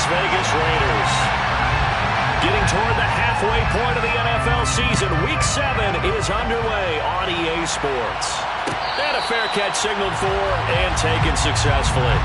Vegas Raiders. Getting toward the halfway point of the NFL season, Week 7 is underway on EA Sports. And a fair catch signaled for and taken successfully.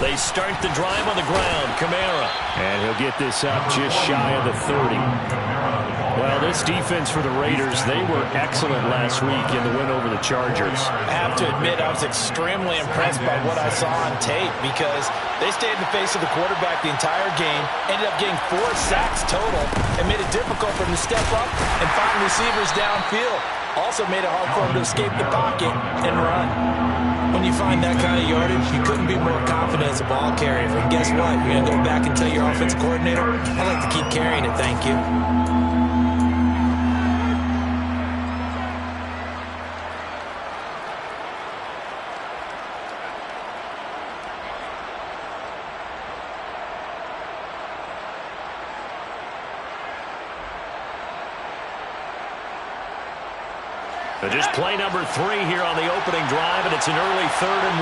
They start the drive on the ground. Kamara. And he'll get this up just shy of the 30. Well, this defense for the Raiders, they were excellent last week in the win over the Chargers. I have to admit, I was extremely impressed by what I saw on tape because they stayed in the face of the quarterback the entire game, ended up getting 4 sacks total, and made it difficult for them to step up and find receivers downfield. Also made it hard for them to escape the pocket and run. When you find that kind of yardage, you couldn't be more confident as a ball carrier. And guess what? You're going to go back and tell your offensive coordinator, I'd like to keep carrying it, thank you. Just play number 3 here on the opening drive, and it's an early 3rd and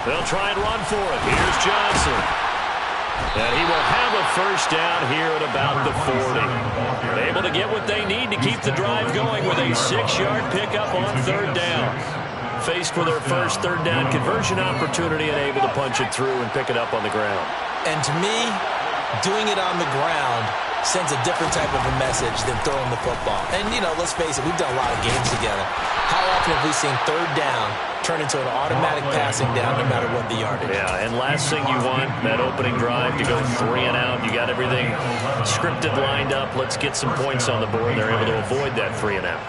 1. They'll try and run for it. Here's Johnson. And he will have a first down here at about the 40. Able to get what they need to keep the drive going with a 6-yard pickup on 3rd down. Faced with their first 3rd down conversion opportunity and able to punch it through and pick it up on the ground. And to me, doing it on the ground sends a different type of a message than throwing the football. And, you know, let's face it, we've done a lot of games together. How often have we seen 3rd down turn into an automatic passing down no matter what the yardage? Yeah, and last thing you want, that opening drive to go 3 and out. You got everything scripted, lined up. Let's get some points on the board. They're able to avoid that 3 and out.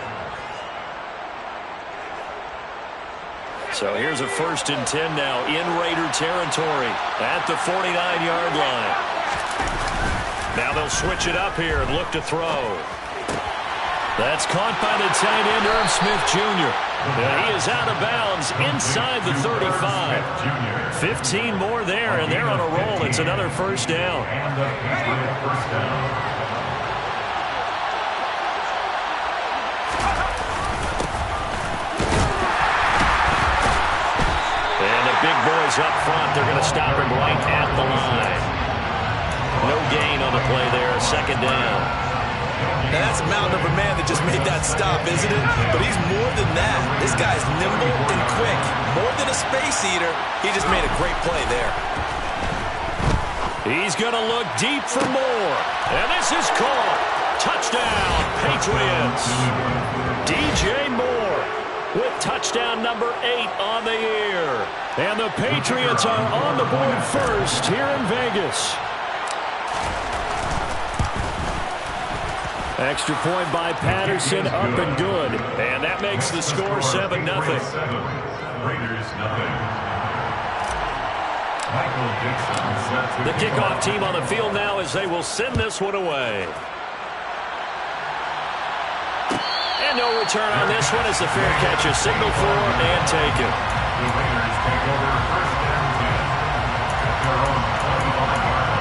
So here's a 1st and 10 now in Raider territory at the 49-yard line. Now they'll switch it up here and look to throw. That's caught by the tight end, Irv Smith Jr. He is out of bounds inside the 35. 15 more there, and they're on a roll. It's another first down. And the big boys up front, they're going to stop him right at the line. No gain on the play there, 2nd down. Now that's a mountain of a man that just made that stop, isn't it? But he's more than that. This guy's nimble and quick. More than a space eater, he just made a great play there. He's going to look deep for more. And this is caught. Touchdown, Patriots. DJ Moore with touchdown number 8 on the year. And the Patriots are on the board first here in Vegas. Extra point by Patterson, up and good. And that makes the score 7-0. The kickoff team on the field now as they will send this one away. And no return on this one as the fair catch is signaled for and taken. The Raiders take over 1st and 10 at their own 25.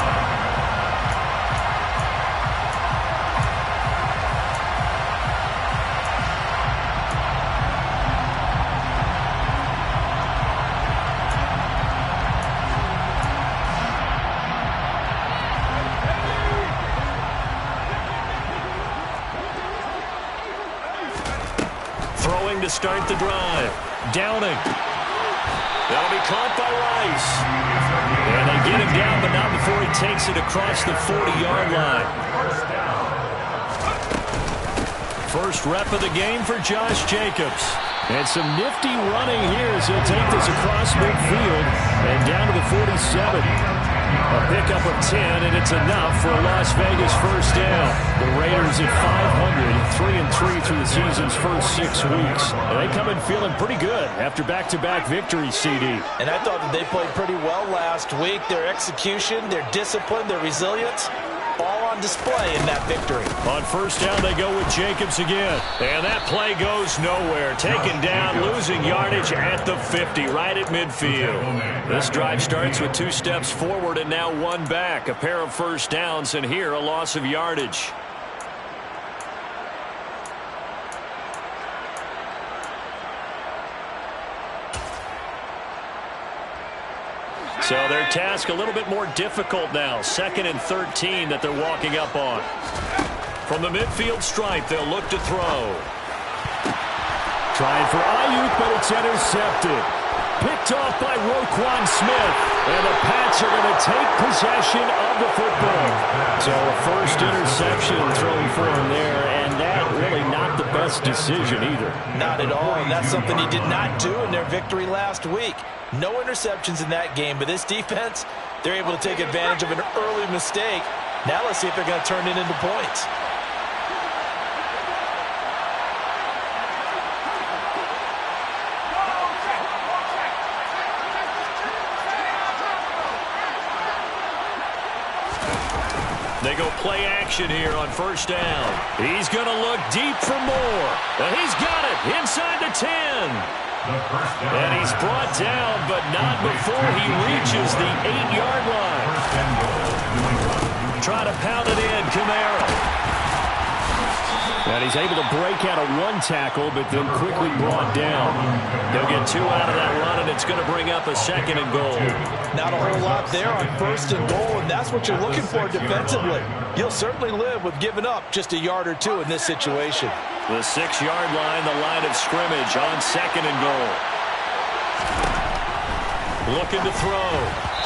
To start the drive. Downing. That'll be caught by Rice. And they get him down, but not before he takes it across the 40-yard line. First rep of the game for Josh Jacobs. And some nifty running here as he'll take this across midfield and down to the 47. A pickup of 10, and it's enough for a Las Vegas first down. The Raiders at 500, 3-3 through the season's first 6 weeks. And they come in feeling pretty good after back-to-back victories, CD. And I thought that they played pretty well last week. Their execution, their discipline, their resilience, all on display in that victory. On first down, they go with Jacobs again. And that play goes nowhere. Taken down, losing yardage at the 50, right at midfield. This drive starts with 2 steps forward and now 1 back. A pair of first downs, and here a loss of yardage. So their task a little bit more difficult now. 2nd and 13 that they're walking up on. From the midfield stripe, they'll look to throw. Trying for Ayuk, but it's intercepted. Picked off by Roquan Smith. And the Pats are going to take possession of the football. So a first interception thrown for him there, and that really not the best decision either. Not at all, and that's something he did not do in their victory last week. No interceptions in that game, but this defense, they're able to take advantage of an early mistake. Now let's see if they're going to turn it into points. They go play action here on first down. He's going to look deep for more. And he's got it inside the 10. And he's brought down, but not before he reaches the 8-yard line. Try to pound it in, Kamara. And he's able to break out of 1 tackle, but then quickly brought down. They'll get 2 out of that run, and it's going to bring up a 2nd and goal. Not a whole lot there on 1st and goal, and that's what you're looking for defensively. You'll certainly live with giving up just a yard or 2 in this situation. The 6-yard line, the line of scrimmage on 2nd and goal. Looking to throw.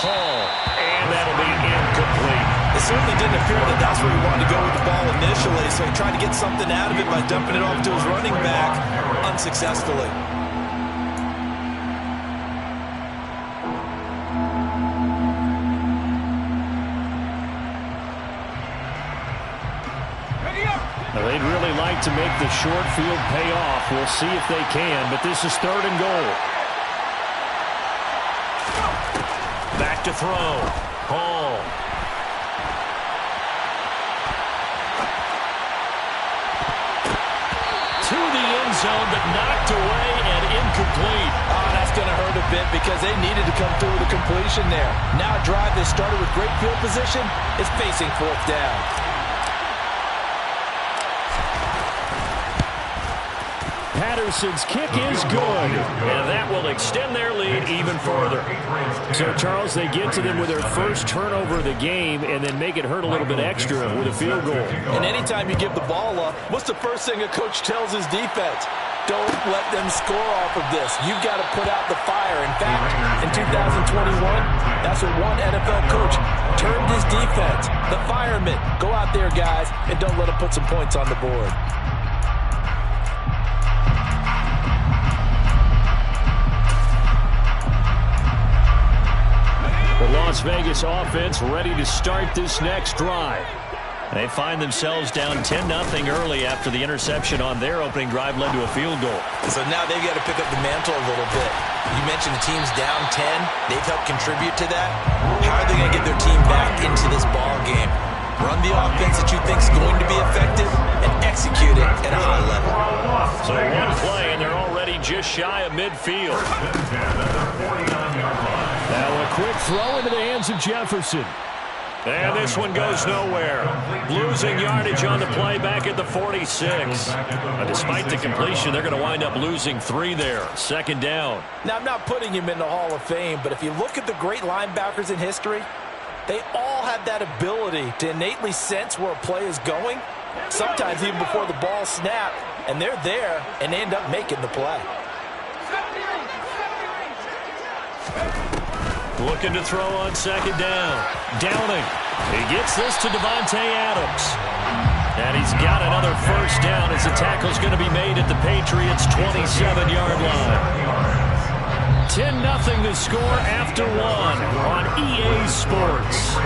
Hall, and that'll be incomplete. It certainly didn't appear that that's where he wanted to go with the ball initially, so he tried to get something out of it by dumping it off to his running back unsuccessfully. Now, they'd really like to make the short field pay off. We'll see if they can, but this is 3rd and goal. Back to throw. Hall. To the end zone, but knocked away and incomplete. Oh, that's going to hurt a bit because they needed to come through with a completion there. Now a drive that started with great field position is facing 4th down. Patterson's kick is good, and that will extend their lead even further. So, Charles, they get to them with their first turnover of the game and then make it hurt a little bit extra with a field goal. And anytime you give the ball up, what's the first thing a coach tells his defense? Don't let them score off of this. You've got to put out the fire. In fact, in 2021, that's what one NFL coach termed his defense. The firemen. Go out there, guys, and don't let them put some points on the board. The Las Vegas offense ready to start this next drive. They find themselves down 10-0 early after the interception on their opening drive led to a field goal. So now they've got to pick up the mantle a little bit. You mentioned the team's down 10. They've helped contribute to that. How are they going to get their team back into this ball game? Run the offense that you think is going to be effective and execute it at a high level. So 1 play, and they're already just shy of midfield. Now a quick throw into the hands of Jefferson. And this one goes nowhere. Losing yardage on the play back at the 46. Despite the completion, they're going to wind up losing 3 there. 2nd down. Now, I'm not putting him in the Hall of Fame, but if you look at the great linebackers in history, they all have that ability to innately sense where a play is going, sometimes even before the ball snapped, and they're there, and they end up making the play. Looking to throw on 2nd down. Downing. He gets this to Devontae Adams. And he's got another first down as the tackle's going to be made at the Patriots' 27-yard line. 10-0 the score after one on EA Sports.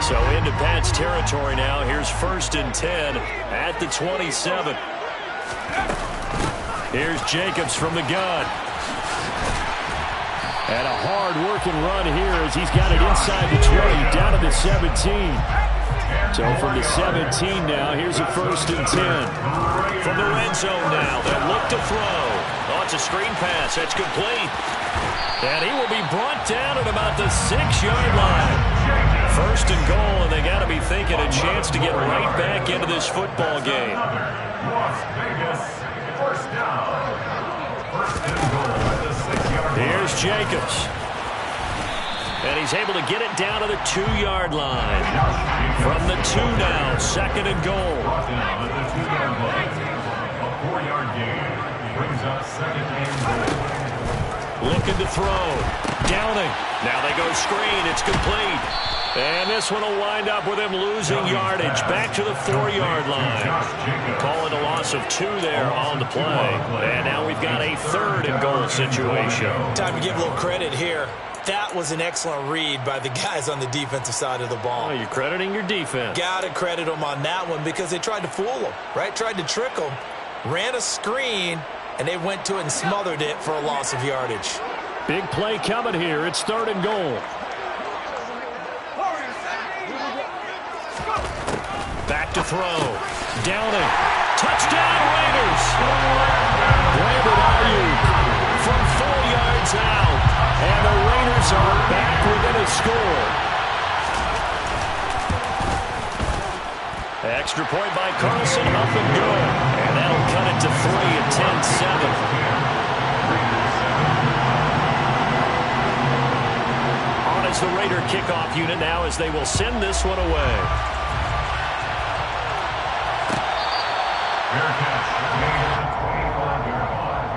So into Pats territory now. Here's 1st and 10 at the 27. Here's Jacobs from the gun. And a hard-working run here as he's got it inside the 20, down to the 17. So from the 17 now, here's a 1st and 10. From the red zone now, they'll look to throw. Oh, it's a screen pass. That's complete. And he will be brought down at about the 6-yard line. 1st and goal, and they got to be thinking a chance to get right back into this football game. Here's Jacobs. And he's able to get it down to the 2-yard line. From the 2 now, 2nd and goal. A 4-yard gain brings up 2nd and goal. Looking to throw. Downing. Now they go screen. It's complete. And this one will wind up with him losing yardage. Back to the 4-yard line. Calling a loss of 2 there on the play. And now we've got a 3rd and goal situation. Time to give a little credit here. That was an excellent read by the guys on the defensive side of the ball. Oh, you're crediting your defense. Got to credit them on that one because they tried to fool them, right? Tried to trick them. Ran a screen, and they went to it and smothered it for a loss of yardage. Big play coming here. It's 3rd and goal. Back to throw. Downing. Touchdown, Raiders. Brandon Ayuk from 4 yards out. And the Raiders are back within a score. Extra point by Carlson. Up and good. And that'll cut it to 3 at 10-7. On as the Raider kickoff unit now as they will send this one away. Fair catch made at the 25-yard line.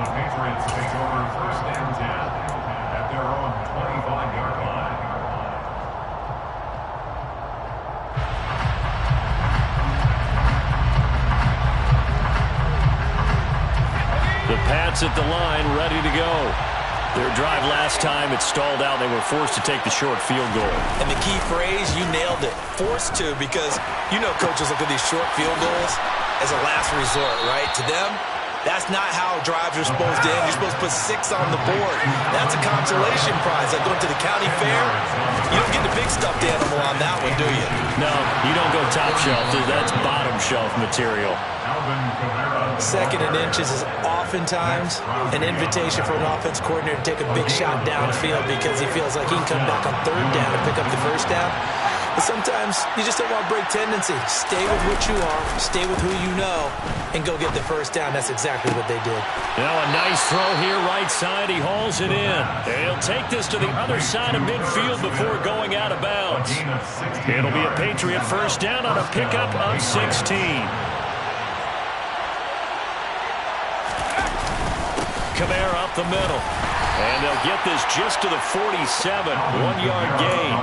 The Patriots take over 1st and 10 at their own 25-yard line. The Pats at the line, ready to go. Their drive last time, it stalled out. They were forced to take the short field goal. And the key phrase, you nailed it. Forced to, because you know coaches look at these short field goals as a last resort, right? To them, that's not how drives are supposed to end. You're supposed to put 6 on the board. That's a consolation prize. Like going to the county fair, you don't get the big stuffed animal on that one, do you? No, you don't go top shelf. That's bottom shelf material. 2nd and inches is oftentimes an invitation for an offense coordinator to take a big shot downfield because he feels like he can come back on 3rd down and pick up the 1st down. But sometimes you just don't want to break tendency. Stay with what you are, stay with who you know, and go get the 1st down. That's exactly what they did. Now a nice throw here, right side. He hauls it in. He'll take this to the other side of midfield before going out of bounds. It'll be a Patriot 1st down on a pickup of 16. Kamara up the middle. And they'll get this just to the 47. 1-yard gain.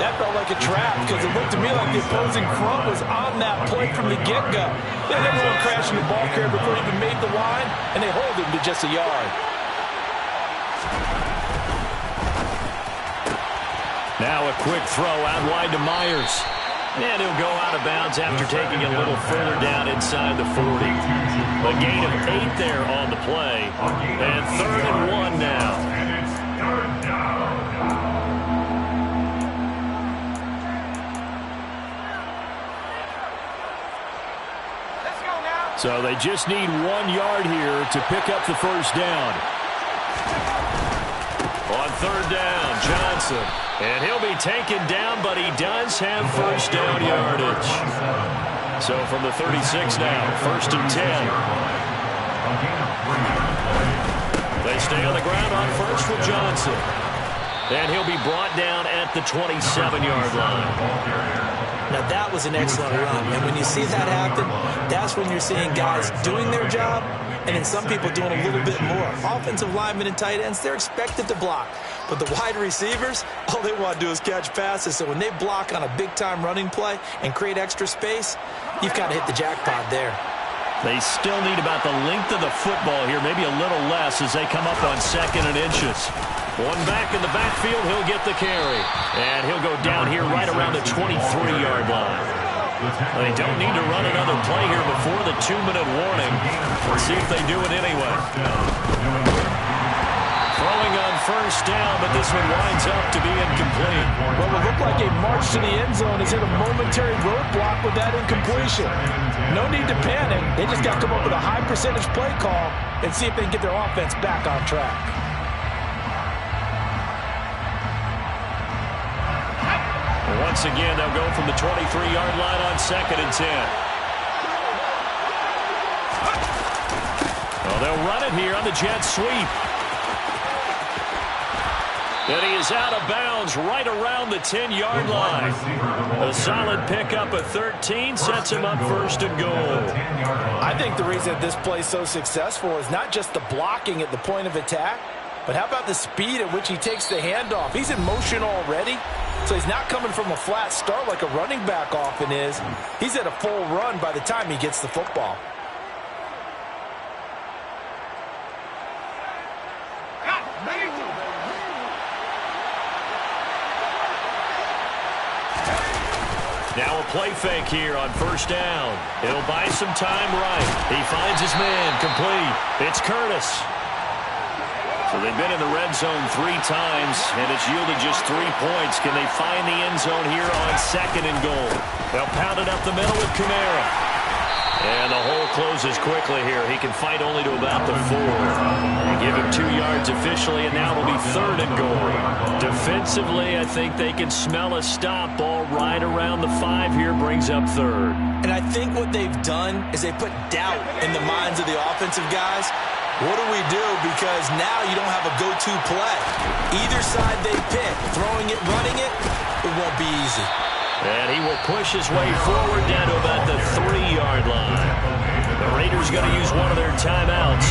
That felt like a trap because it looked to me like the opposing front was on that play from the get-go. Then everyone crashing the ball carrier before he even made the line, and they hold him to just a yard. Now a quick throw out wide to Myers. And he'll go out of bounds after taking it a little further down inside the 40. A gain of 8 there on the play. And 3rd and 1 now. So they just need 1 yard here to pick up the 1st down. On 3rd down, Johnson. And he'll be taken down, but he does have 1st down yardage. So from the 36 now, 1st and 10. They stay on the ground on 1st with Johnson. And he'll be brought down at the 27-yard line. Now, that was an excellent run. And when you see that happen, that's when you're seeing guys doing their job and then some people doing a little bit more. Offensive linemen and tight ends, they're expected to block. But the wide receivers, all they want to do is catch passes. So when they block on a big-time running play and create extra space, you've got to hit the jackpot there. They still need about the length of the football here, maybe a little less as they come up on 2nd and inches. One back in the backfield, he'll get the carry. And he'll go down here right around the 23-yard line. They don't need to run another play here before the 2-minute warning. Let's see if they do it anyway. Throwing on 1st down, but this one winds up to be incomplete. What would look like a march to the end zone is hit a momentary roadblock with that incompletion. No need to panic. They just got to come up with a high percentage play call and see if they can get their offense back on track. Once again, they'll go from the 23-yard line on 2nd and 10. Well, they'll run it here on the jet sweep. And he is out of bounds right around the 10-yard line. A solid pickup of 13 sets him up 1st and goal. I think the reason this play is so successful is not just the blocking at the point of attack, but how about the speed at which he takes the handoff? He's in motion already, so he's not coming from a flat start like a running back often is. He's at a full run by the time he gets the football. Now a play fake here on 1st down. It'll buy some time right. He finds his man, complete. It's Curtis. So they've been in the red zone 3 times, and it's yielded just 3 points. Can they find the end zone here on 2nd and goal? They'll pound it up the middle with Kamara. And the hole closes quickly here. He can fight only to about the 4. They give him 2 yards officially, and now it'll be 3rd and goal. Defensively, I think they can smell a stop. Ball right around the 5 here brings up 3rd. And I think what they've done is they put doubt in the minds of the offensive guys. What do we do? Because now you don't have a go-to play. Either side they pick, throwing it, running it, it won't be easy. And he will push his way forward down to about the 3-yard line. The Raiders going to use one of their timeouts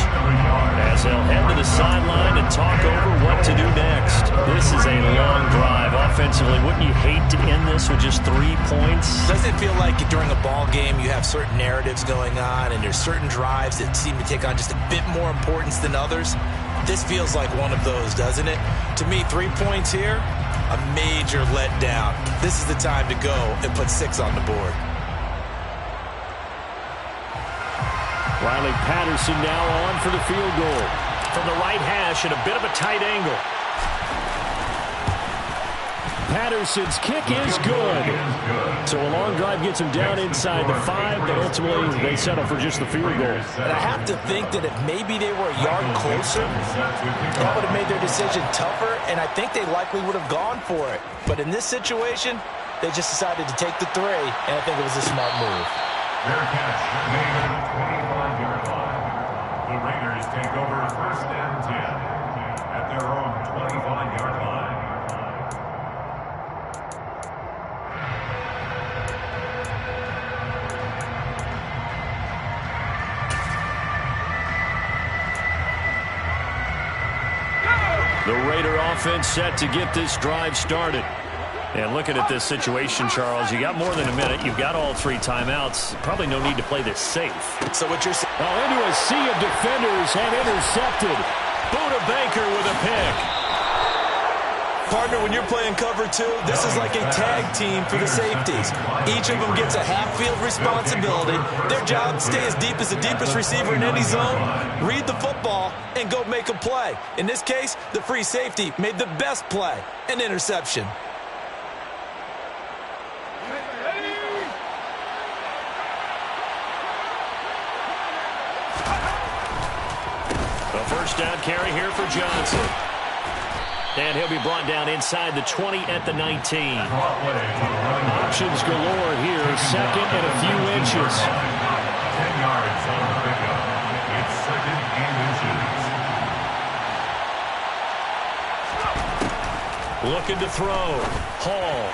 as they'll head to the sideline and talk over what to do next. This is a long drive. Offensively, wouldn't you hate to end this with just 3 points? Doesn't it feel like during a ball game you have certain narratives going on and there's certain drives that seem to take on just a bit more importance than others? This feels like one of those, doesn't it? To me, 3 points here, a major letdown. This is the time to go and put 6 on the board. Riley Patterson now on for the field goal. From the right hash at a bit of a tight angle. Patterson's kick is good. So a long drive gets him down inside the 5, but ultimately they settle for just the field goal. And I have to think that if maybe they were a yard closer, that would have made their decision tougher, and I think they likely would have gone for it. But in this situation, they just decided to take the 3, and I think it was a smart move. Their catch made at the 25-yard line. The Raiders take over 1st and 10 at their own 25-yard line. The Raider offense set to get this drive started. And looking at this situation, Charles, you got more than a minute. You've got all 3 timeouts. Probably no need to play this safe. So what you're saying? Well, into a sea of defenders and intercepted. Buda Baker with a pick. Partner, when you're playing cover 2, this is like a tag team for the safeties. Each of them gets a half-field responsibility. Their job, stay as deep as the deepest receiver in any zone, read the football, and go make a play. In this case, the free safety made the best play, an interception. A 1st down carry here for Johnson. And he'll be brought down inside the 20 at the 19. Options galore here. 2nd and a few inches. 10 yards on the pickup. It's 2nd and inches. Looking to throw. Hall.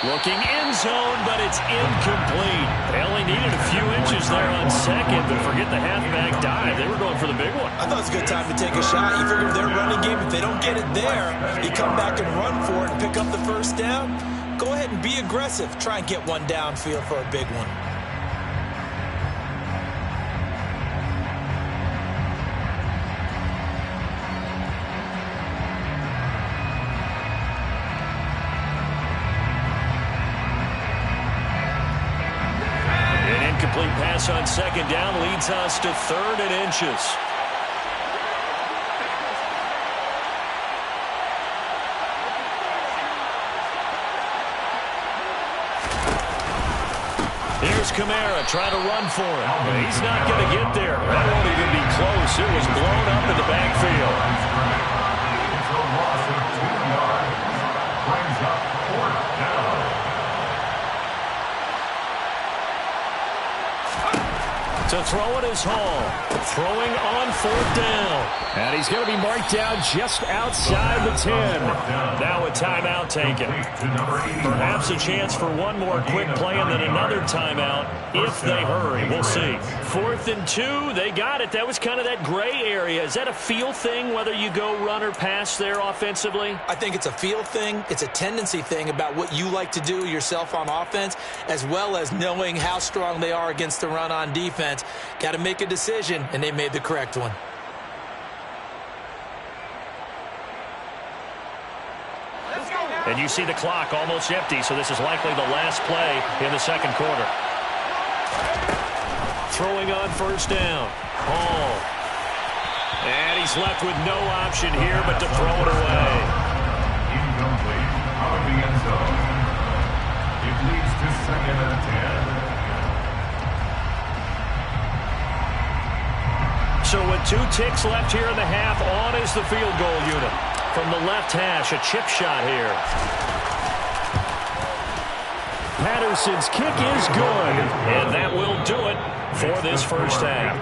Looking end zone, but it's incomplete. They only needed a few inches there on second, but forget the halfback dive. They were going for the big one. I thought it was a good time to take a shot. You figure their running game, if they don't get it there, you come back and run for it and pick up the first down. Go ahead and be aggressive. Try and get one downfield for a big one. Incomplete pass on second down leads us to 3rd and inches. Here's Kamara trying to run for it. He's not going to get there. That won't even be close. It was blown up in the backfield. It's a loss of 2 yards. Brings up 4th down. To throw it is Hall. Throwing on 4th down. And he's going to be marked down just outside the 10. Now a timeout taken. Perhaps a chance for one more quick play and then another timeout if they hurry. We'll see. 4th and 2. They got it. That was kind of that gray area. Is that a feel thing, whether you go run or pass there offensively? I think it's a feel thing. It's a tendency thing about what you like to do yourself on offense, as well as knowing how strong they are against the run on defense. Got to make a decision, and they made the correct one. And you see the clock almost empty, so this is likely the last play in the second quarter. Throwing on 1st down. Hall. And he's left with no option here but to throw it away. Incomplete. Out of the end zone. It leads to 2nd and 10. So with 2 ticks left here in the half, on is the field goal unit. From the left hash, a chip shot here. Patterson's kick is good, and that will do it for this first half.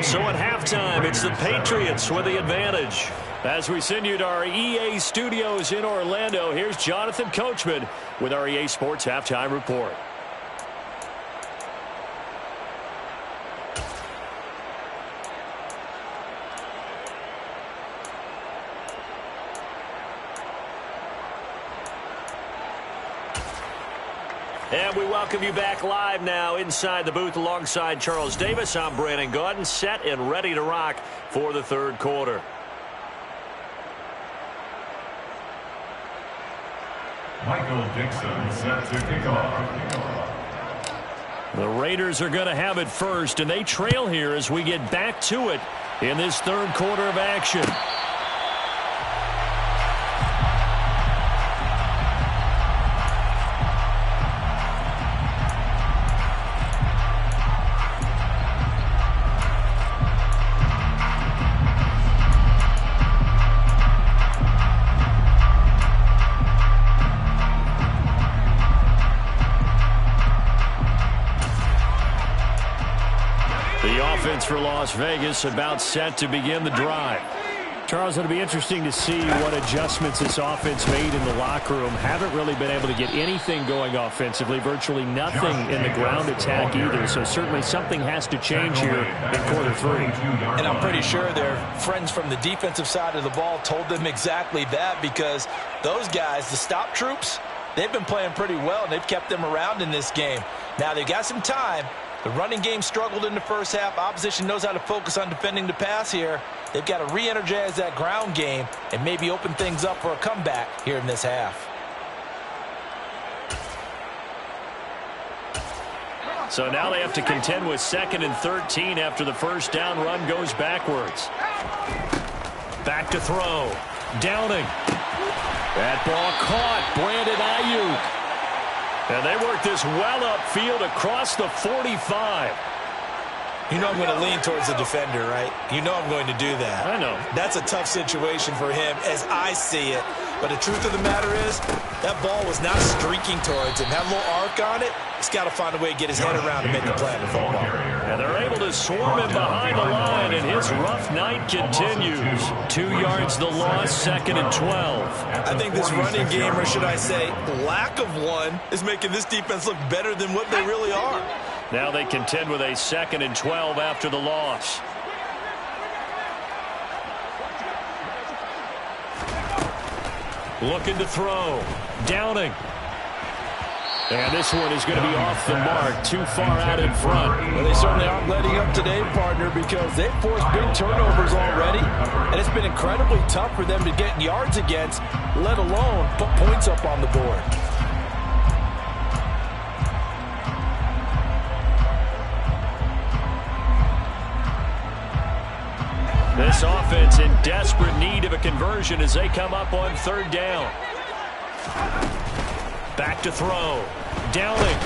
So at halftime, it's the Patriots with the advantage. As we send you to our EA studios in Orlando, here's Jonathan Coachman with our EA Sports Halftime Report. And we welcome you back live now inside the booth alongside Charles Davis. I'm Brandon Gaudin, set and ready to rock for the 3rd quarter. Michael Dixon set to kick off. The Raiders are going to have it first, and they trail here as we get back to it in this 3rd quarter of action. For Las Vegas about set to begin the drive. Charles, it'll be interesting to see what adjustments this offense made in the locker room. Haven't really been able to get anything going offensively, virtually nothing in the ground attack either, so certainly something has to change here in quarter 3. And I'm pretty sure their friends from the defensive side of the ball told them exactly that, because those guys, the stop troops, they've been playing pretty well, and they've kept them around in this game. Now they've got some time. The running game struggled in the first half. Opposition knows how to focus on defending the pass here. They've got to re-energize that ground game and maybe open things up for a comeback here in this half. So now they have to contend with 2nd and 13 after the first down run goes backwards. Back to throw. Downing. That ball caught. Brandon Ayuk. And they work this well upfield across the 45. You know I'm going to lean towards the defender, right? You know I'm going to do that. I know. That's a tough situation for him as I see it. But the truth of the matter is, that ball was not streaking towards him. Had a little arc on it. He's got to find a way to get his head around and make a play on the football. And they're able to swarm him behind the line, and his rough night continues. 2 yards the loss, 2nd and 12. I think this running game, or should I say lack of one, is making this defense look better than what they really are. Now they contend with a 2nd and 12 after the loss. Looking to throw. Downing. And this one is going to be off the mark, too far out in front. Well, they certainly aren't letting up today, partner, because they've forced big turnovers already, and it's been incredibly tough for them to get yards against, let alone put points up on the board. This offense in desperate need of a conversion as they come up on 3rd down. Back to throw. Downing.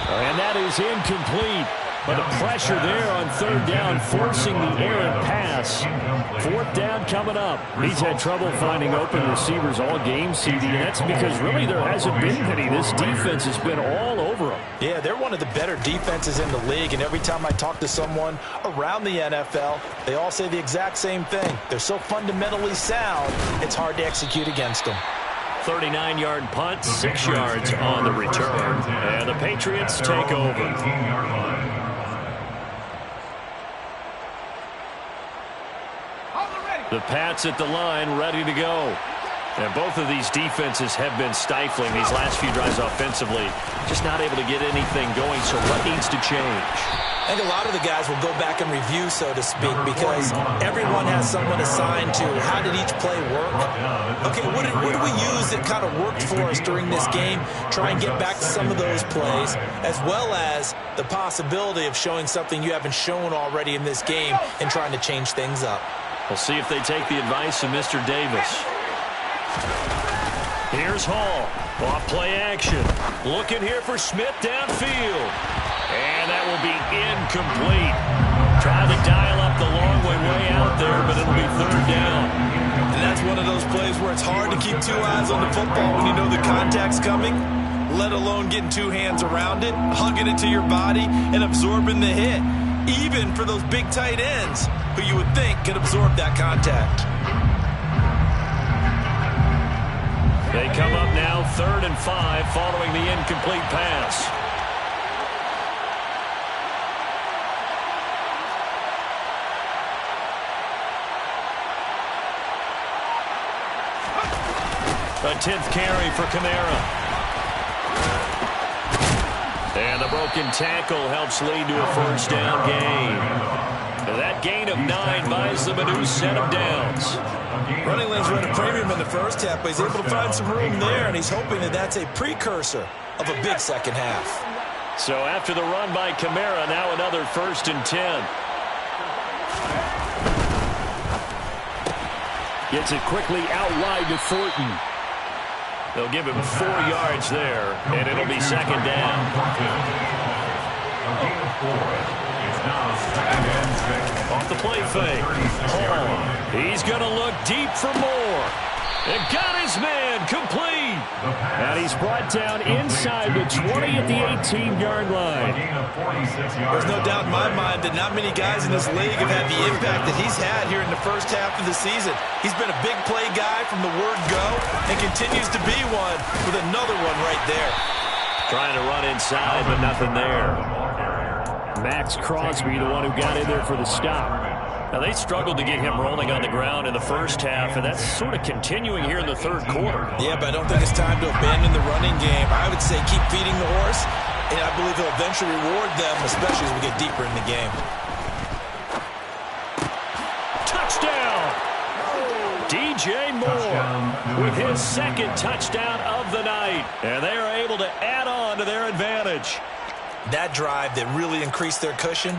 And that is incomplete. But the pressure there on 3rd down, forcing the errant pass. 4th down coming up. He's had trouble finding open receivers all game, CD, and that's because really there hasn't been any. This defense has been all over them. Yeah, they're one of the better defenses in the league, and every time I talk to someone around the NFL, they all say the exact same thing. They're so fundamentally sound, it's hard to execute against them. 39-yard punt, 6 yards on the return. And the Patriots take over. The Pats at the line, ready to go. And both of these defenses have been stifling these last few drives offensively. Just not able to get anything going, so what needs to change? I think a lot of the guys will go back and review, so to speak, because everyone has someone assigned to how did each play work. Okay, what did we use that kind of worked for us during this game? Try and get back to some of those plays, as well as the possibility of showing something you haven't shown already in this game and trying to change things up. We'll see if they take the advice of Mr. Davis. Here's Hall. Off play action. Looking here for Smith downfield. And that will be incomplete. Trying to dial up the long way out there, but it'll be 3rd down. And that's one of those plays where it's hard to keep 2 eyes on the football when you know the contact's coming, let alone getting 2 hands around it, hugging it to your body, and absorbing the hit. Even for those big tight ends who you would think could absorb that contact. They come up now 3rd and 5 following the incomplete pass. A 10th carry for Kamara. And the broken tackle helps lead to a 1st down gain. That gain of 9 buys them a new set of downs. Running lanes run a premium in the first half, but he's able to find some room there, and he's hoping that that's a precursor of a big second half. So after the run by Kamara, now another 1st and 10. Gets it quickly out wide to Thornton. They'll give him 4 yards there, and it'll be 2nd down. Off the play fake. Hall. He's going to look deep for more. And got his man complete. And he's brought down inside the 20 at the 18-yard line. There's no doubt in my mind that not many guys in this league have had the impact that he's had here in the first half of the season. He's been a big play guy from the word go and continues to be one with another one right there. Trying to run inside, but nothing there. Max Crosby, the one who got in there for the stop. Now, they struggled to get him rolling on the ground in the first half, and that's sort of continuing here in the 3rd quarter. Yeah, but I don't think it's time to abandon the running game. I would say keep feeding the horse, and I believe he'll eventually reward them, especially as we get deeper in the game. Touchdown! DJ Moore with his 2nd touchdown of the night, and they are able to add on to their advantage. That drive that really increased their cushion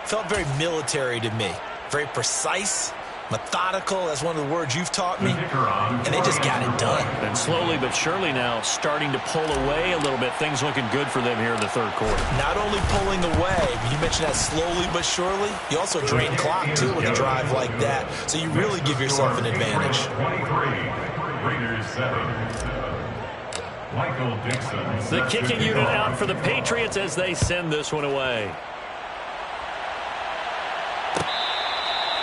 felt very military to me. Very precise, methodical. That's one of the words you've taught me. And they just got it done. And slowly but surely now starting to pull away a little bit. Things looking good for them here in the 3rd quarter. Not only pulling away, you mentioned that slowly but surely. You also drain clock, too, with a drive like that. So you really give yourself an advantage. Raiders 7. Michael Dixon. The kicking unit out for the Patriots as they send this one away.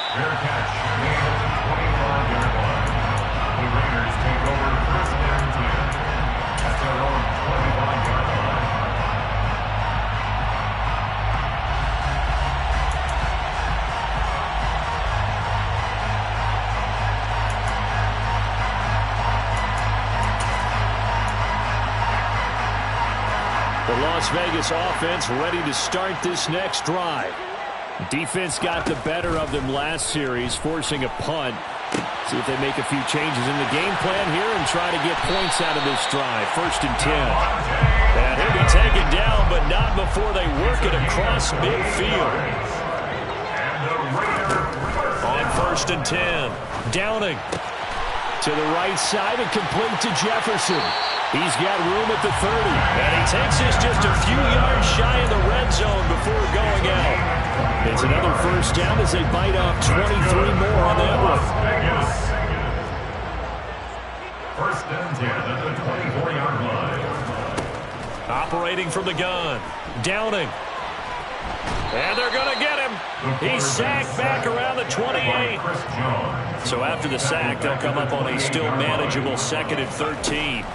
Fair catch made at the 25-yard line. The Raiders take over first and 10 at their own 25-yard line. The Las Vegas offense ready to start this next drive. Defense got the better of them last series, forcing a punt. See if they make a few changes in the game plan here and try to get points out of this drive. First and 10. And he'll be taken down, but not before they work it across midfield. On first and 10. Downing to the right side and complete to Jefferson. He's got room at the 30. And he takes this just a few yards shy of the red zone before going out. It's another first down as they bite off 23 more on that one. First and 10 at the 24-yard line. Operating from the gun. Downing. And they're going to get him. He's sacked back around the 28. So after the sack, they'll come up on a still manageable 2nd and 13.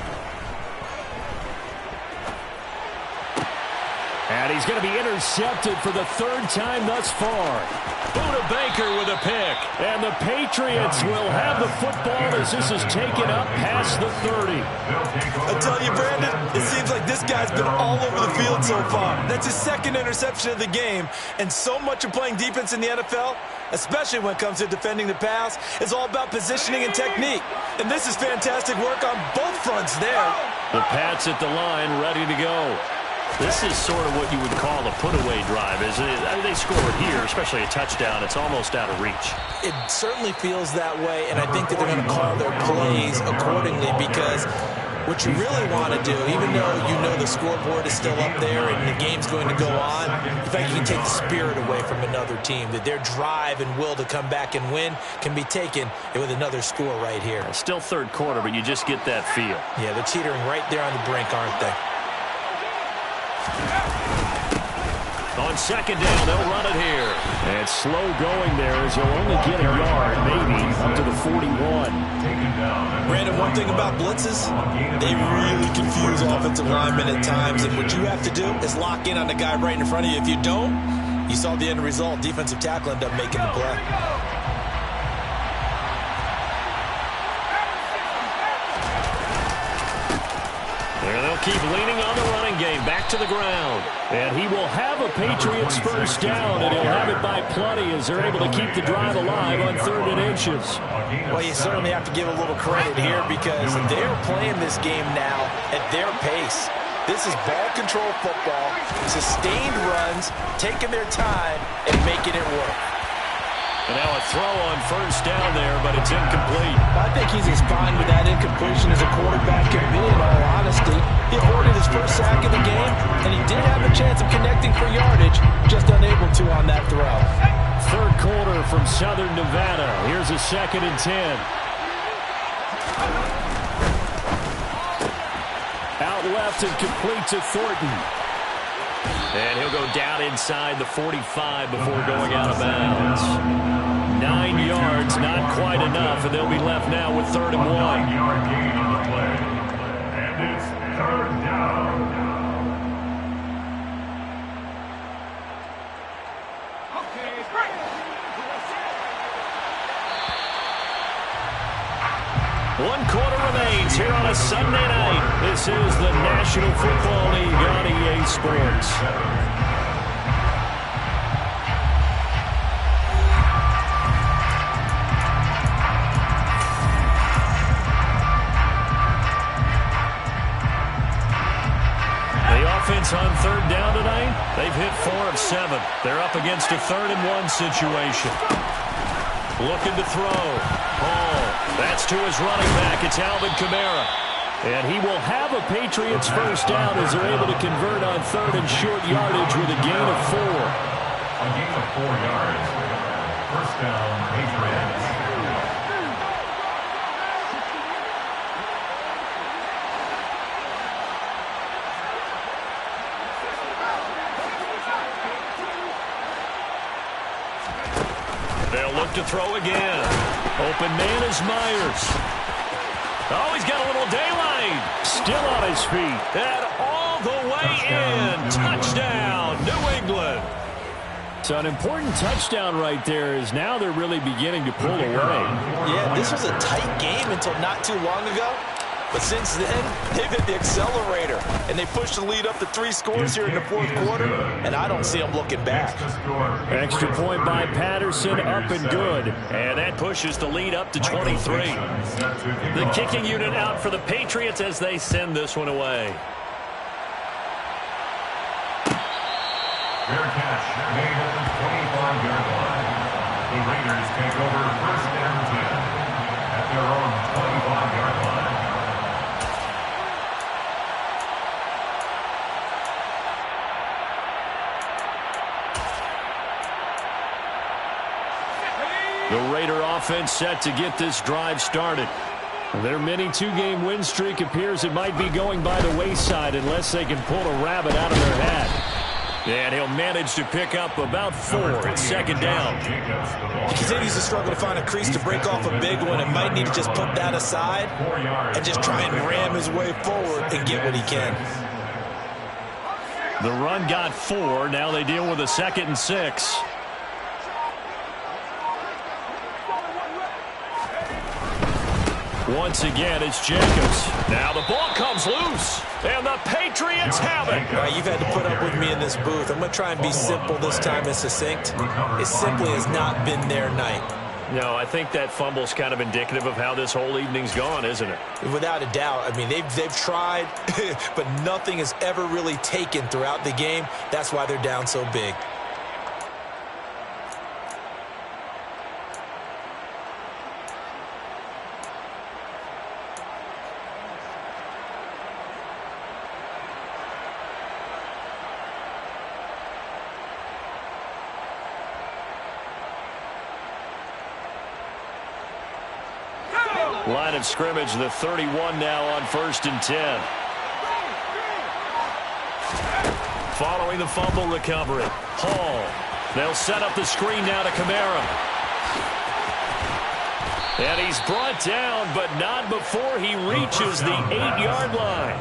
And he's going to be intercepted for the 3rd time thus far. Buda Baker with a pick. And the Patriots will have the football as this is taken up past the 30. I tell you, Brandon, it seems like this guy's been all over the field so far. That's his 2nd interception of the game. And so much of playing defense in the NFL, especially when it comes to defending the pass, is all about positioning and technique. And this is fantastic work on both fronts there. The Pats at the line ready to go. This is sort of what you would call a put-away drive, isn't it? I mean, they score here, especially a touchdown. It's almost out of reach. It certainly feels that way, and I think that they're going to call their plays accordingly because what you really want to do, even though you know the scoreboard is still up there and the game's going to go on, in fact, you can take the spirit away from another team, that their drive and will to come back and win can be taken with another score right here. Still 3rd quarter, but you just get that feel. Yeah, they're teetering right there on the brink, aren't they? On 2nd down, they'll run it here. And slow going there as he'll only get a yard, maybe, up to the 41. Brandon, one thing about blitzes, they really confuse offensive linemen at times. And what you have to do is lock in on the guy right in front of you. If you don't, you saw the end result. Defensive tackle ended up making the play. There they'll keep leaning on the running game. Back to the ground. And he will have a Patriots first down, and he'll have it by plenty as they're able to keep the drive alive on 3rd and inches. Well, you certainly have to give a little credit here because they're playing this game now at their pace. This is ball control football, sustained runs, taking their time, and making it work. And now a throw on first down there, but it's incomplete. I think he's as fine with that incompletion as a quarterback can be, in all honesty. He avoided his first sack of the game, and he did have a chance of connecting for yardage, just unable to on that throw. 3rd quarter from Southern Nevada. Here's a 2nd and 10. Out left and complete to Thornton. And he'll go down inside the 45 before going out of bounds. 9 yards, not quite enough, and they'll be left now with 3rd and 1. 9-yard gain on the play. And it's 3rd down. One quarter remains here on a Sunday night. This is the National Football League on EA Sports. The offense on 3rd down tonight, they've hit 4 of 7. They're up against a 3rd and 1 situation. Looking to throw. Hall. That's to his running back. It's Alvin Kamara. And he will have a Patriots first down as they're able to convert on 3rd and short yardage with a gain of 4. A gain of 4 yards. First down, Patriots. to throw again. Open man is Myers. Oh, he's got a little daylight. Still on his feet. And all the way in. Touchdown, New England. So an important touchdown right there is now they're really beginning to pull away. Yeah, this was a tight game until not too long ago. But since then, they've hit the accelerator. And they pushed the lead up to 3 scores here in the fourth quarter. And I don't see them looking back. Extra point by Patterson, up and good. And that pushes the lead up to 23. The kicking unit out for the Patriots as they send this one away. Fair catch made at the 25-yard line. The Raiders take over 1st and 10 at their own 25-yard line. The Raider offense set to get this drive started. Their mini 2-game win streak appears it might be going by the wayside unless they can pull a rabbit out of their hat. And he'll manage to pick up about 4. It's 2nd down. He continues to struggle to find a crease to break off a big one and might need to just put that aside and just try and ram his way forward and get what he can. The run got 4. Now they deal with a 2nd and 6. Once again, it's Jacobs. Now the ball comes loose, and the Patriots have it. All right, you've had to put up with me in this booth. I'm going to try and be simple this time and succinct. It simply has not been their night. No, I think that fumble's kind of indicative of how this whole evening's gone, isn't it? Without a doubt. I mean, they've tried, but nothing has ever really taken throughout the game. That's why they're down so big. Line of scrimmage, the 31 now on 1st and 10. Following the fumble recovery, Hall. They'll set up the screen now to Kamara. And he's brought down, but not before he reaches the 8-yard line.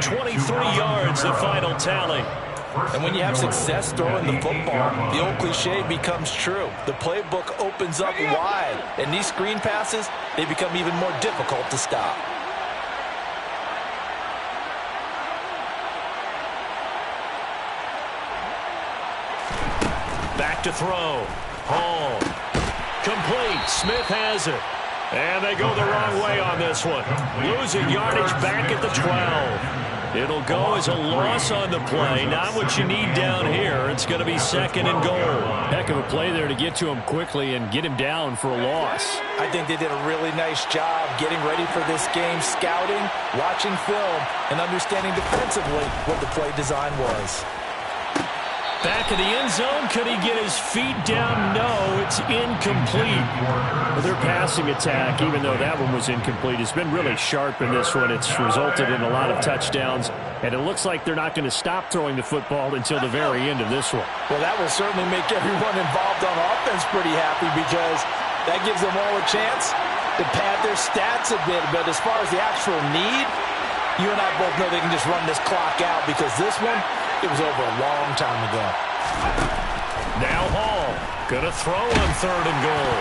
23 yards, the final tally. And when you have success throwing the football, the old cliche becomes true. The playbook opens up wide, and these screen passes, they become even more difficult to stop. Back to throw. Hall. Complete. Smith has it. And they go the wrong way on this one. Losing yardage back at the 12. It'll go as a loss on the play. Not what you need down here. It's going to be 2nd and goal. Heck of a play there to get to him quickly and get him down for a loss. I think they did a really nice job getting ready for this game, scouting, watching film, and understanding defensively what the play design was. Back in the end zone, could he get his feet down? No, it's incomplete. Their passing attack, even though that one was incomplete, has been really sharp in this one. It's resulted in a lot of touchdowns, and it looks like they're not going to stop throwing the football until the very end of this one. Well, that will certainly make everyone involved on offense pretty happy because that gives them all a chance to pad their stats a bit. But as far as the actual need, you and I both know they can just run this clock out because this one, it was over a long time ago. Now Hall going to throw on 3rd and goal.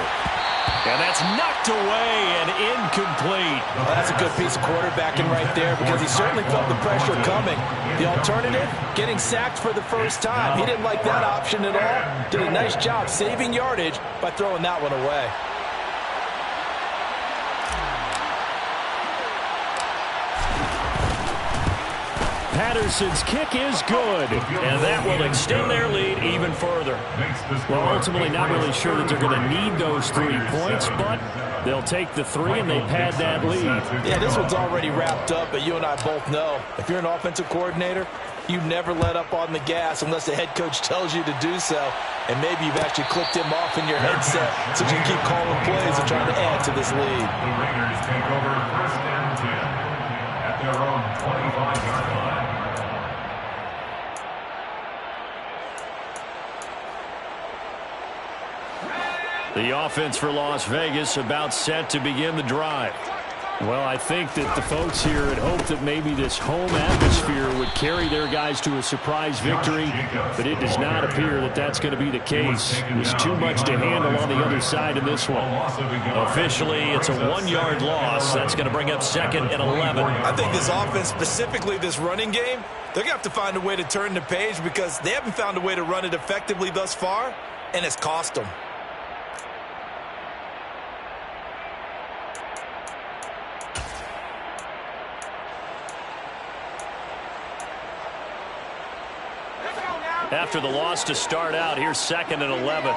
And that's knocked away and incomplete. Well, that's a good piece of quarterbacking right there because he certainly felt the pressure coming. The alternative, getting sacked for the first time. He didn't like that option at all. Did a nice job saving yardage by throwing that one away. Patterson's kick is good, and that will extend their lead even further. Well, ultimately not really sure that they're going to need those 3 points, but they'll take the 3 and they pad that lead. Yeah, this one's already wrapped up, but you and I both know if you're an offensive coordinator, you never let up on the gas unless the head coach tells you to do so. And maybe you've actually clicked him off in your headset so you can keep calling plays and trying to add to this lead. The Raiders take over 1st and 10 at their own 25-yard line. The offense for Las Vegas about set to begin the drive. Well, I think that the folks here had hoped that maybe this home atmosphere would carry their guys to a surprise victory, but it does not appear that that's going to be the case. There's too much to handle on the other side in this one. Officially, it's a 1-yard loss. That's going to bring up 2nd and 11. I think this offense, specifically this running game, they're going to have to find a way to turn the page because they haven't found a way to run it effectively thus far, and it's cost them. After the loss to start out, here's 2nd and 11.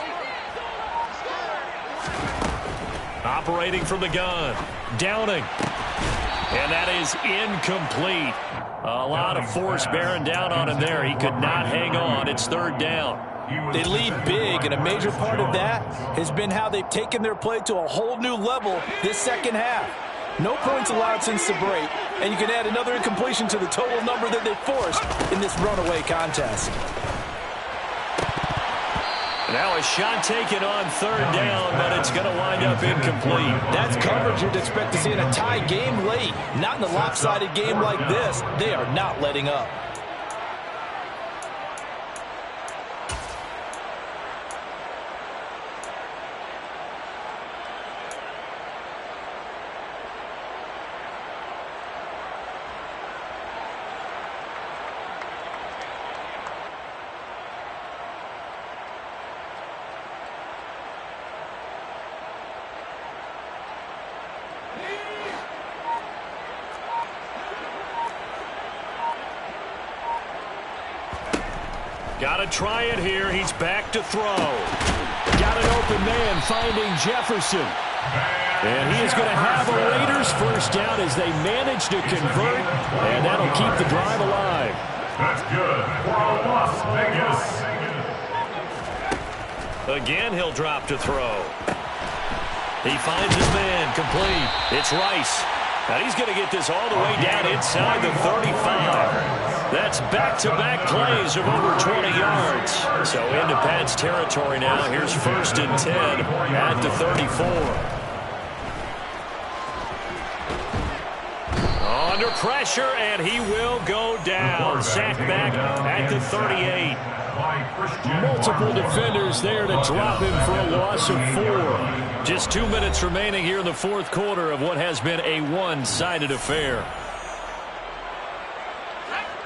Operating from the gun. Downing. And that is incomplete. A lot of force bearing down on him there. He could not hang on. It's 3rd down. They lead big, and a major part of that has been how they've taken their play to a whole new level this second half. No points allowed since the break, and you can add another incompletion to the total number that they forced in this runaway contest. Now a shot taken on 3rd down, but it's going to wind up incomplete. That's coverage you'd expect to see in a tie game late. Not in a lopsided game like this. They are not letting up. Got to try it here. He's back to throw. Got an open man finding Jefferson. And he is going to have a Raiders first down as they manage to convert. And that'll keep the drive alive. That's good for Las Vegas. Again, he'll drop to throw. He finds his man complete. It's Rice. And he's going to get this all the way down inside the 35. That's back-to-back plays of over 20 yards. So into Pat's territory now. Here's 1st and 10 at the 34. Under pressure, and he will go down. Sacked back at the 38. Multiple defenders there to drop him for a loss of 4. Just 2 minutes remaining here in the 4th quarter of what has been a one-sided affair.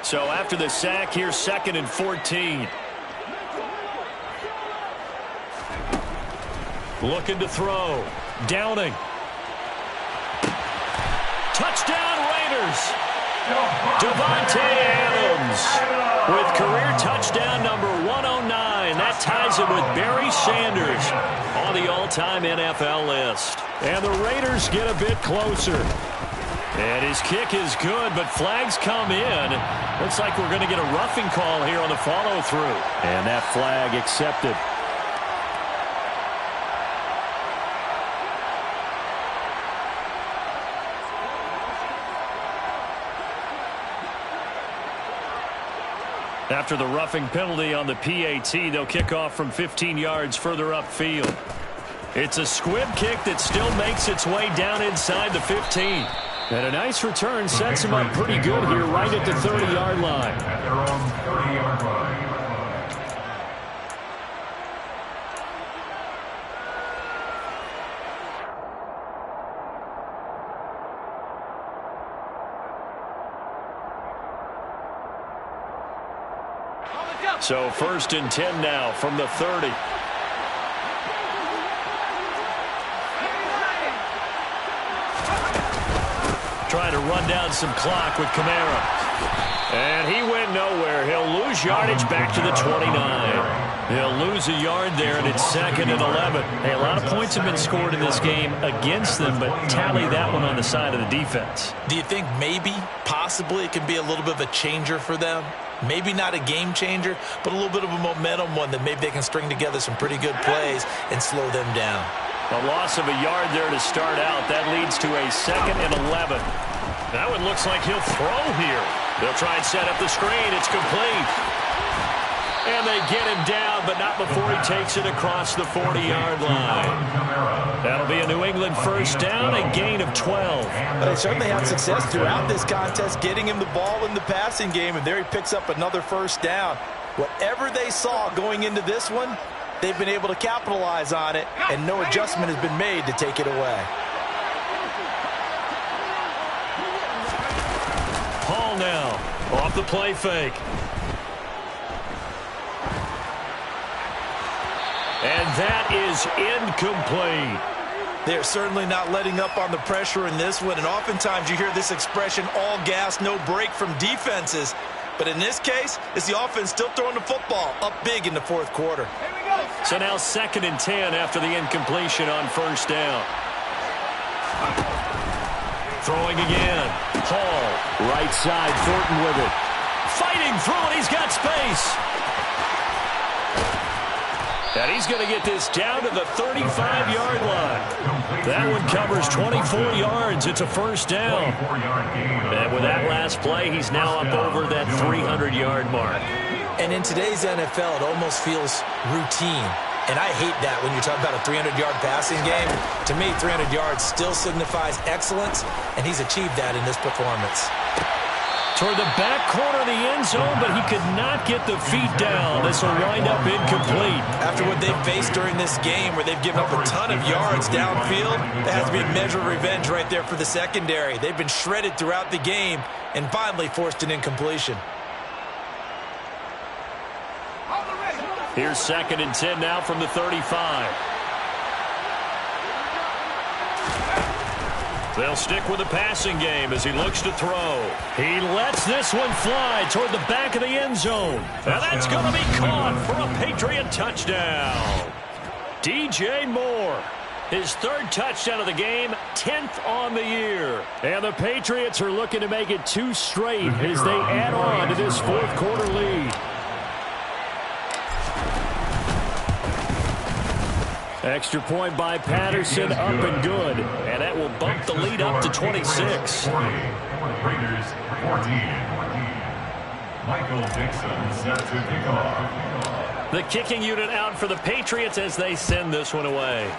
So after the sack, here's 2nd and 14. Looking to throw. Downing. Touchdown Raiders. Davante Adams with career touchdown number 109. That ties him with Barry Sanders on the all-time NFL list. And the Raiders get a bit closer. And his kick is good, but flags come in. Looks like we're going to get a roughing call here on the follow-through. And that flag accepted. After the roughing penalty on the PAT, they'll kick off from 15 yards further upfield. It's a squib kick that still makes its way down inside the 15. And a nice return sets him up pretty good here right at the 30-yard line. At their own 30-yard line. So 1st and 10 now from the 30. Trying to run down some clock with Kamara. And he went nowhere. He'll lose yardage back to the 29. He'll lose a yard there, and it's 2nd and 11. Hey, a lot of points have been scored in this game against them, but tally that one on the side of the defense. Do you think maybe, possibly, it can be a little bit of a changer for them? Maybe not a game changer, but a little bit of a momentum one that maybe they can string together some pretty good plays and slow them down. A loss of a yard there to start out. That leads to a 2nd and 11. That one looks like he'll throw here. They'll try and set up the screen. It's complete. And they get him down, but not before he takes it across the 40-yard line. That'll be a New England first down, a gain of 12. But they certainly had success throughout this contest, getting him the ball in the passing game, and there he picks up another first down. Whatever they saw going into this one, they've been able to capitalize on it, and no adjustment has been made to take it away. Hall now, off the play fake. And that is incomplete. They're certainly not letting up on the pressure in this one, and oftentimes you hear this expression, all gas, no break from defenses. But in this case, it's the offense still throwing the football up big in the fourth quarter. So now 2nd and 10 after the incompletion on first down. Throwing again. Hall. Right side, Thornton with it. Fighting through it. He's got space. And he's going to get this down to the 35-yard line. That one covers 24 yards. It's a first down. And with that last play, he's now up over that 300-yard mark. And in today's NFL, it almost feels routine. And I hate that when you're talking about a 300-yard passing game. To me, 300 yards still signifies excellence, and he's achieved that in this performance. Toward the back corner of the end zone, but he could not get the feet down. This will wind up incomplete. After what they've faced during this game, where they've given up a ton of yards downfield, that has to be a measure of revenge right there for the secondary. They've been shredded throughout the game and finally forced an incompletion. Here's 2nd and 10 now from the 35. They'll stick with the passing game as he looks to throw. He lets this one fly toward the back of the end zone. And that's going to be caught for a Patriot touchdown. DJ Moore, his 3rd touchdown of the game, 10th on the year. And the Patriots are looking to make it 2 straight as they add on to this fourth quarter lead. Extra point by Patterson, up and good. And that will bump the lead up to 26. Raiders 14. Michael Dixon set to kick off. The kicking unit out for the Patriots as they send this one away.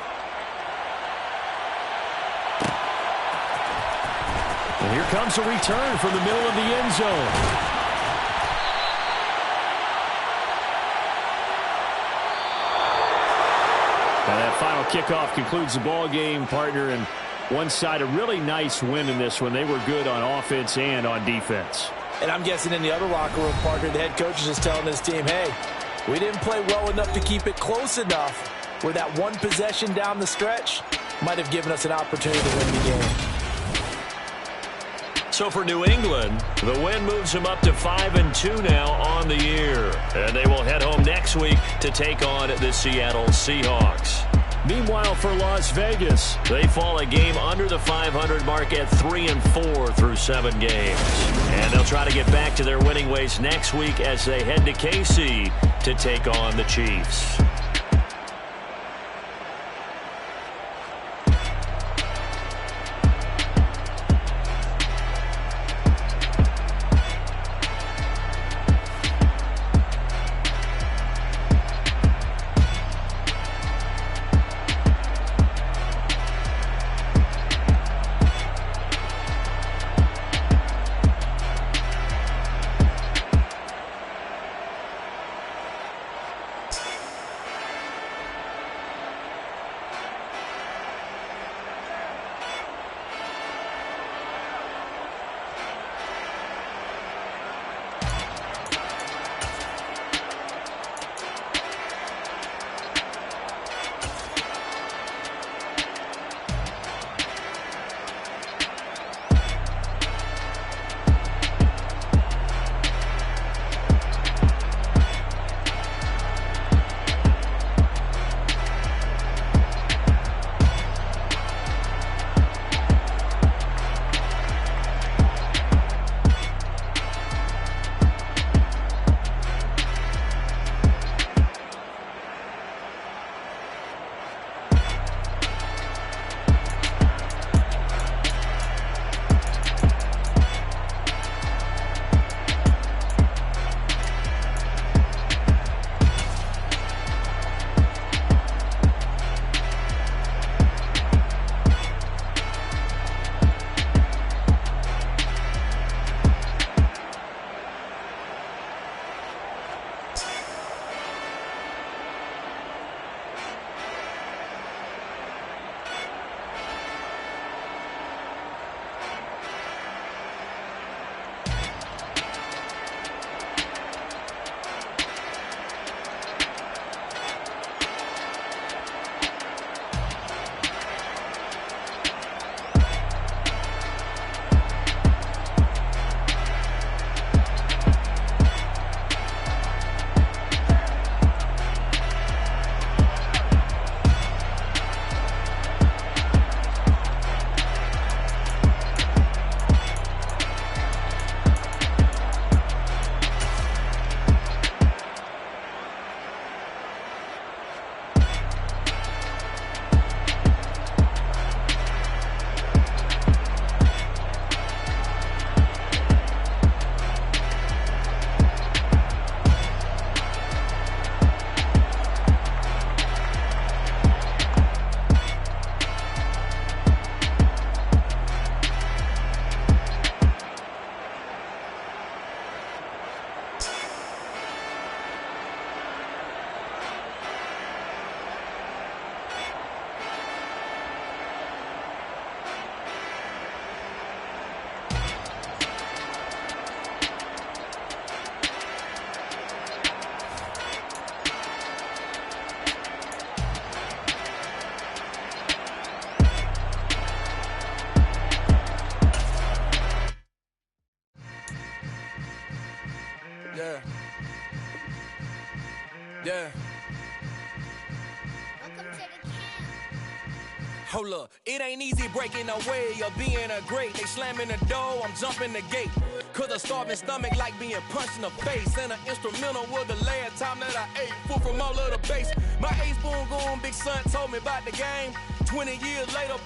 And here comes a return from the middle of the end zone. And that final kickoff concludes the ball game, partner, and one side a really nice win in this one. They were good on offense and on defense. And I'm guessing in the other locker room, partner, the head coach is just telling his team, hey, we didn't play well enough to keep it close enough where that one possession down the stretch might have given us an opportunity to win the game. So for New England, the win moves them up to 5-2 now on the year. And they will head home next week to take on the Seattle Seahawks. Meanwhile, for Las Vegas, they fall a game under the 500 mark at 3-4 through 7 games. And they'll try to get back to their winning ways next week as they head to KC to take on the Chiefs. Yeah. Yeah. Hold up, it ain't easy breaking away or being a great. They slamming the door, I'm jumping the gate. Cause a starving stomach like being punched in the face. And an instrumental was the last time that I ate. Food from all of the bass. My ace boom goon, big son told me about the game. 20 years later,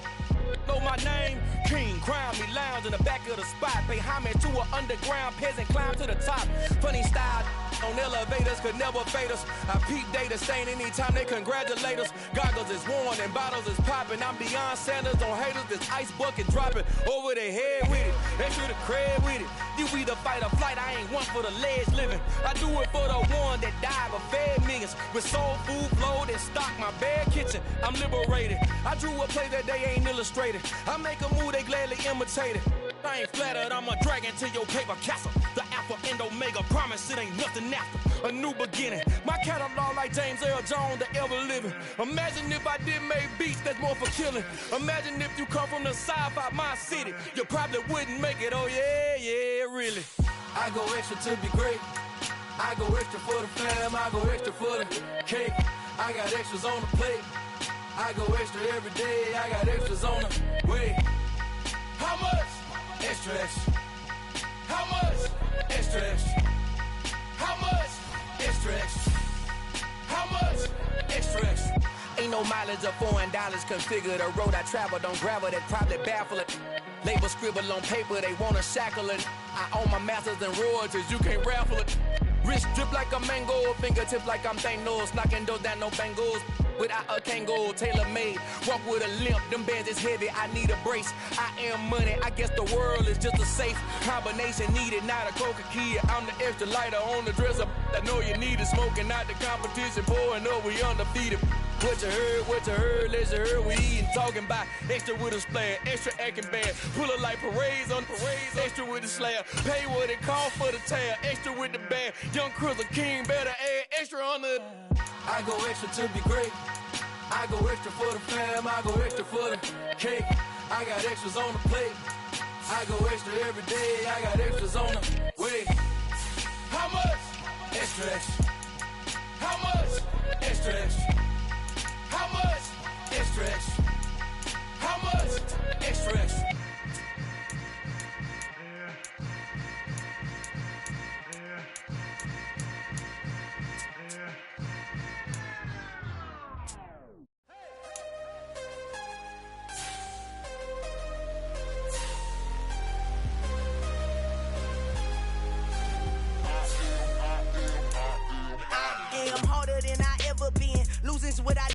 know my name. King, crown me, lounge in the back of the spot. Pay homage to an underground peasant, climb to the top. Funny style on elevators could never fade us. I peep data stain anytime they congratulate us. Goggles is worn and bottles is popping. I'm Deion Sanders on haters, this ice bucket dropping over their head with it. They should have cred with it. You either fight or flight, I ain't one for the ledge living. I do it for the one that died but fed millions. With soul food flowed and stocked my bare kitchen. I'm liberated. I drew a play that they ain't illustrated. I make a move, they gladly imitate it. I ain't flattered, I'm a dragon to your paper castle. The Alpha and Omega, promise it ain't nothing after. A new beginning. My catalog like James Earl Jones, the ever living. Imagine if I did make beats that's more for killing. Imagine if you come from the sci-fi, my city. You probably wouldn't make it, oh yeah, yeah, really. I go extra to be great. I go extra for the fam, I go extra for the cake. I got extras on the plate. I go extra every day, I got extras on the way. How much? Extra, extra. How much? Extra, extra. How much? Extra, extra. How much? Extra, extra. Ain't no mileage of $4 configure the road I travel. Don't gravel, that probably baffle it. Label scribble on paper, they wanna shackle it. I own my masters and royalties, you can't raffle it. Wrist drip like a mango, fingertips like I'm Thanos. Knocking those down, no bangles. Without a Kangol, tailor-made. Walk with a limp, them bands is heavy, I need a brace. I am money, I guess the world is just a safe combination needed, not a coca key. I'm the extra lighter on the dresser. I know you need it, smoking out the competition, pouring up, we undefeated. What you heard, let's heard, we eating, talking about extra with a splash, extra acting bad. Pull it like parades on parades, extra with the slab. Pay what it cost for the tab, extra with the bag. Young Crizzle King, better add extra on the. I go extra to be great. I go extra for the fam, I go extra for the cake. I got extras on the plate. I go extra every day, I got extras on the way. How much? Extra, extra. How much? Extra, extra. How much? Extra, extra. How much? Extra, extra. I'm harder than I ever been. Losing's what I